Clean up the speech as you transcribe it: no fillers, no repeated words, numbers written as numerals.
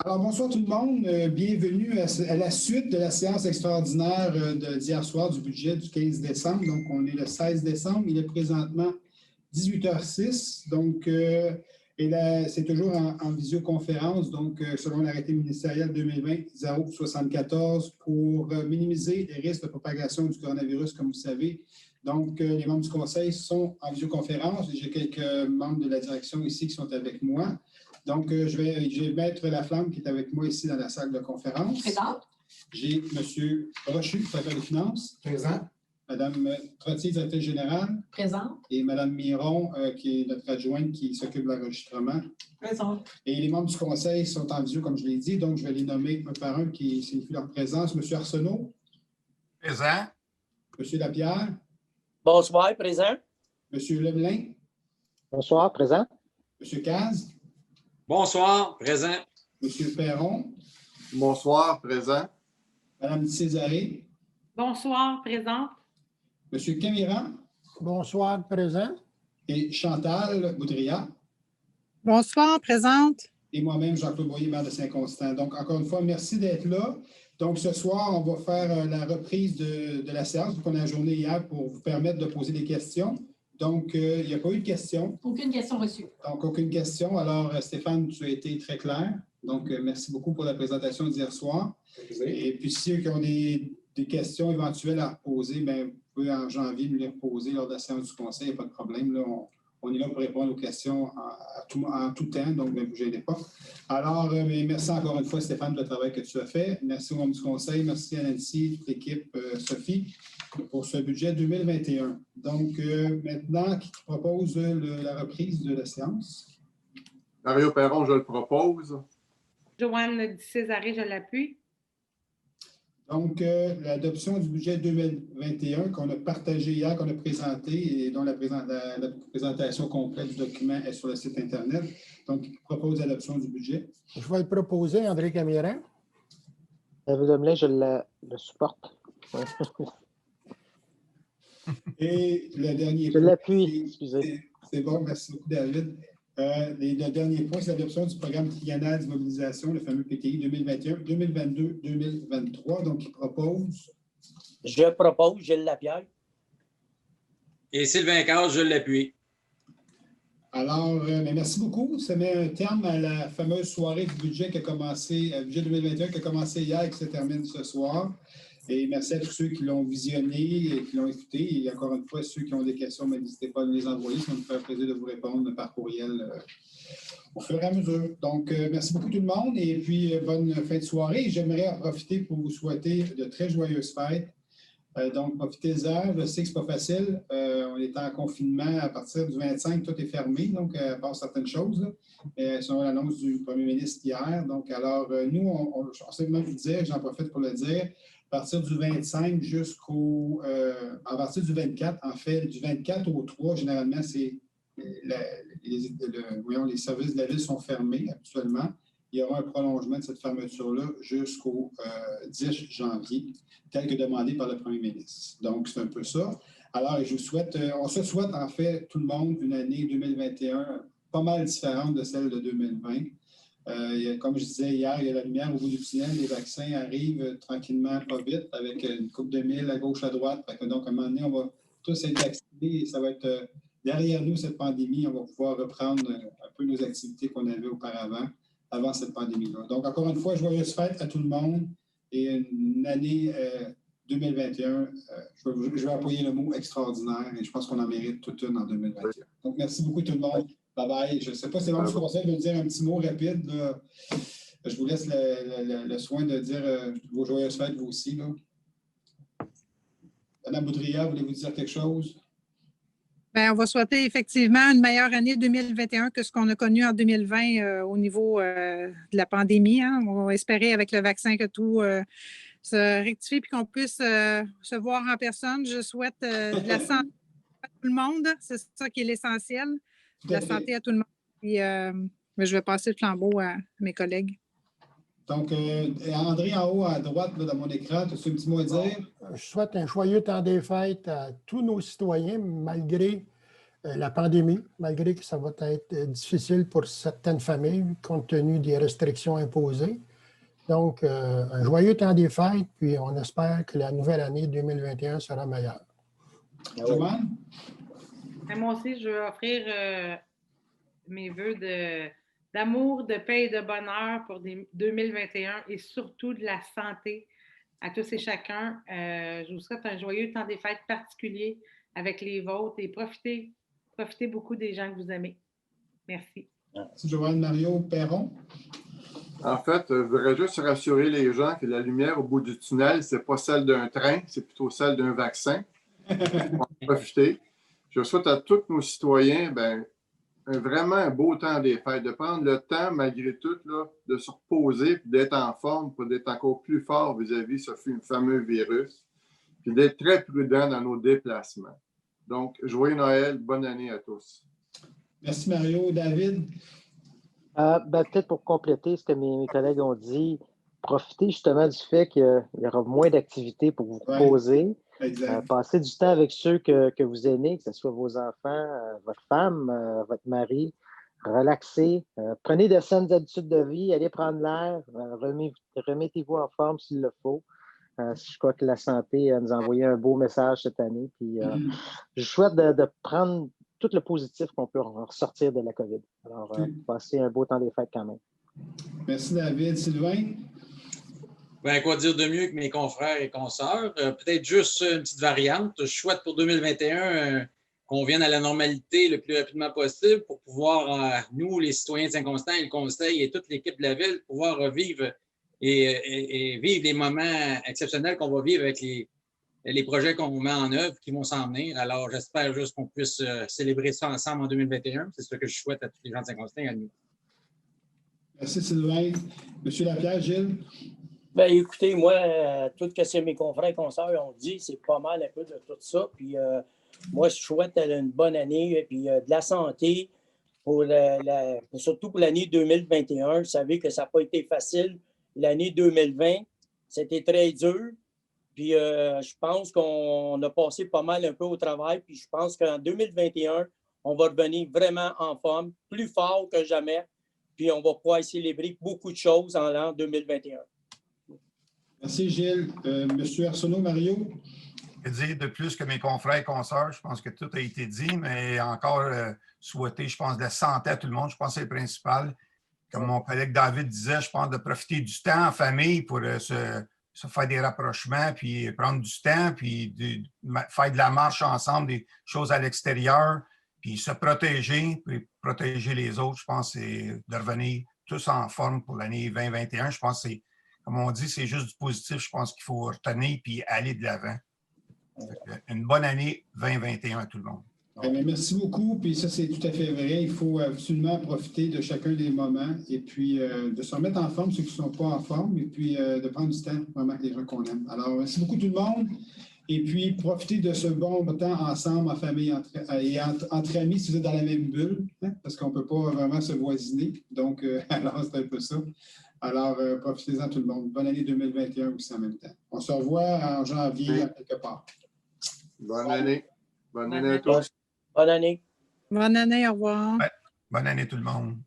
Alors, bonsoir tout le monde. Bienvenue à la suite de la séance extraordinaire d'hier soir du budget du 15 décembre. Donc, on est le 16 décembre. Il est présentement 18h06. Donc, c'est toujours en visioconférence. Donc, selon l'arrêté ministériel 2020-074 pour minimiser les risques de propagation du coronavirus, comme vous savez. Donc, les membres du conseil sont en visioconférence. J'ai quelques membres de la direction ici qui sont avec moi. Donc, je vais mettre Laflamme qui est avec moi ici dans la salle de conférence. Présente. J'ai M. Brochu, directeur des finances. Présent. Mme Trottier, directrice générale. Présente. Et Mme Miron, qui est notre adjointe qui s'occupe de l'enregistrement. Présente. Et les membres du conseil sont en visio, comme je l'ai dit. Donc, je vais les nommer un par un qui signifient leur présence. M. Arsenault. Présent. M. Lapierre. Bonsoir, présent. M. Lemelin. Bonsoir, présent. M. Caz. Bonsoir, présent. M. Perron. Bonsoir, présent. Mme Césaré. Bonsoir, présente. M. Camiran. Bonsoir, présent. Et Chantal Boudria. Bonsoir, présente. Et moi-même, Jean-Claude Boyer, maire de Saint-Constant. Donc, encore une fois, merci d'être là. Donc, ce soir, on va faire la reprise de la séance qu'on a ajourné hier pour vous permettre de poser des questions. Donc, il n'y a pas eu de questions. Aucune question reçue. Donc, aucune question. Alors, Stéphane, tu as été très clair. Donc, merci beaucoup pour la présentation d'hier soir. Et puis, ceux qui ont des questions éventuelles à poser, bien, vous pouvez en janvier nous les reposer lors de la séance du conseil. Il n'y a pas de problème. Là, on est là pour répondre aux questions en tout temps, donc ne vous gênez pas. Alors, merci encore une fois, Stéphane, pour le travail que tu as fait. Merci aux membres du conseil. Merci à Nancy, toute l'équipe, Sophie, pour ce budget 2021. Donc, maintenant, qui propose la reprise de la séance? Mario Perron, je le propose. Joanne Césaré, je l'appuie. Donc, l'adoption du budget 2021 qu'on a partagé hier, qu'on a présenté et dont la présentation complète du document est sur le site Internet. Donc, il propose l'adoption du budget. Je vais le proposer, André Camiran. David Lemelin, je le supporte. Et le dernier Je l'appuie, excusez. C'est bon, merci beaucoup, David. Le dernier point, c'est l'adoption du programme triennal d'immobilisation, le fameux PTI 2021, 2022, 2023. Donc, il propose. Je propose Gilles Lapierre. Et Sylvain Caz, je l'appuie. Alors, merci beaucoup. Ça met un terme à la fameuse soirée du budget qui a commencé, budget 2021 qui a commencé hier et qui se termine ce soir. Et merci à tous ceux qui l'ont visionné et qui l'ont écouté. Et encore une fois, ceux qui ont des questions, n'hésitez pas à nous les envoyer. Ça va nous faire plaisir de vous répondre par courriel au fur et à mesure. Donc, merci beaucoup tout le monde et puis bonne fin de soirée. J'aimerais en profiter pour vous souhaiter de très joyeuses fêtes. Donc, profitez-en. Je sais que ce n'est pas facile. On est en confinement à partir du 25, tout est fermé, donc à part certaines choses. Selon l'annonce du premier ministre hier. Donc, alors, nous, on sait même vous dire, j'en profite pour le dire, à partir du 25 à partir du 24, en fait, du 24 au 3, généralement, c'est les services de la ville sont fermés actuellement. Il y aura un prolongement de cette fermeture-là jusqu'au 10 janvier, tel que demandé par le premier ministre. Donc, c'est un peu ça. Alors, on se souhaite en fait tout le monde une année 2021 pas mal différente de celle de 2020. Comme je disais hier, il y a la lumière au bout du tunnel. Les vaccins arrivent tranquillement, pas vite, avec une coupe de mille à gauche, à droite. Donc, à un moment donné, on va tous être vaccinés et ça va être derrière nous, cette pandémie. On va pouvoir reprendre un peu nos activités qu'on avait auparavant, avant cette pandémie-là. Donc, encore une fois, joyeuses fêtes à tout le monde et une année 2021, je vais employer le mot extraordinaire et je pense qu'on en mérite toute une en 2021. Donc, merci beaucoup tout le monde. Bye-bye. Je ne sais pas si c'est bon, je vous conseille de dire un petit mot rapide. Là. Je vous laisse le soin de dire vos joyeuses fêtes, vous aussi. Là. Madame Boudria, voulez-vous dire quelque chose? Bien, on va souhaiter effectivement une meilleure année 2021 que ce qu'on a connu en 2020 au niveau de la pandémie. Hein. On va espérer avec le vaccin que tout se rectifie et qu'on puisse se voir en personne. Je souhaite de la santé à tout le monde. C'est ça qui est l'essentiel. De la santé à tout le monde. Et, je vais passer le flambeau à mes collègues. Donc, André, en haut à droite là, dans mon écran, tu as un petit mot à dire? Je souhaite un joyeux temps des fêtes à tous nos citoyens, malgré la pandémie, malgré que ça va être difficile pour certaines familles compte tenu des restrictions imposées. Donc, un joyeux temps des fêtes, puis on espère que la nouvelle année 2021 sera meilleure. Joanne? Moi aussi, je veux offrir mes vœux d'amour, de paix et de bonheur pour 2021 et surtout de la santé à tous et chacun. Je vous souhaite un joyeux temps des fêtes particulier avec les vôtres et profitez beaucoup des gens que vous aimez. Merci. Merci, Joanne. Mario Perron? En fait, je voudrais juste rassurer les gens que la lumière au bout du tunnel, ce n'est pas celle d'un train, c'est plutôt celle d'un vaccin. On va en profiter. Je souhaite à tous nos citoyens vraiment un beau temps des fêtes, de prendre le temps, malgré tout, là, de se reposer, puis d'être en forme pour d'être encore plus fort vis-à-vis de ce fameux virus, puis d'être très prudent dans nos déplacements. Donc, joyeux Noël, bonne année à tous. Merci, Mario. David? Peut-être pour compléter ce que mes collègues ont dit, profitez justement du fait qu'il y aura moins d'activités pour vous reposer. Exact. Passez du temps avec ceux que vous aimez, que ce soit vos enfants, votre femme, votre mari. Relaxez. Prenez de saines habitudes de vie. Allez prendre l'air. Remettez-vous en forme s'il le faut. Je crois que la santé nous a envoyé un beau message cette année. Puis, je souhaite de prendre tout le positif qu'on peut ressortir de la COVID. Alors, passez un beau temps des fêtes quand même. Merci, David. Sylvain? Quoi dire de mieux que mes confrères et consoeurs? Peut-être juste une petite variante. Je souhaite pour 2021 qu'on vienne à la normalité le plus rapidement possible pour pouvoir, nous, les citoyens de Saint-Constant et le Conseil et toute l'équipe de la Ville, pouvoir revivre et vivre les moments exceptionnels qu'on va vivre avec les projets qu'on met en œuvre qui vont s'en venir. Alors, j'espère juste qu'on puisse célébrer ça ensemble en 2021. C'est ce que je souhaite à tous les gens de Saint-Constant et à nous. Merci, Sylvain. Monsieur Lapierre, Gilles? Écoutez, moi, tout ce que mes confrères et consoeurs ont dit, c'est pas mal un peu de tout ça. Puis moi, je souhaite une bonne année et puis de la santé, surtout pour l'année 2021. Vous savez que ça n'a pas été facile. L'année 2020, c'était très dur. Puis je pense qu'on a passé pas mal un peu au travail. Puis je pense qu'en 2021, on va revenir vraiment en forme, plus fort que jamais. Puis on va pouvoir célébrer beaucoup de choses en l'an 2021. Merci, Gilles. Monsieur Arsenault, Mario? Je vais dire de plus que mes confrères et consoeurs, je pense que tout a été dit, mais encore souhaiter, je pense, de la santé à tout le monde. Je pense que c'est le principal. Comme mon collègue David disait, je pense de profiter du temps en famille pour se faire des rapprochements, puis prendre du temps, puis faire de la marche ensemble, des choses à l'extérieur, puis se protéger, puis protéger les autres. Je pense que c'est de revenir tous en forme pour l'année 2021. Je pense que c'est, comme on dit, c'est juste du positif. Je pense qu'il faut retenir puis aller de l'avant. Une bonne année 2021 à tout le monde. Merci beaucoup. Puis ça, c'est tout à fait vrai. Il faut absolument profiter de chacun des moments et puis de se remettre en forme, ceux qui ne sont pas en forme, et puis de prendre du temps vraiment avec les gens qu'on aime. Alors, merci beaucoup tout le monde. Et puis, profitez de ce bon temps ensemble, en famille et entre amis, si vous êtes dans la même bulle, hein, parce qu'on ne peut pas vraiment se voisiner. Donc, alors, c'est un peu ça. Alors, profitez-en tout le monde. Bonne année 2021 aussi en même temps. On se revoit en janvier, quelque part. Bonne année. Bonne année à tous. Bonne année. Bonne année, au revoir. Bonne année tout le monde.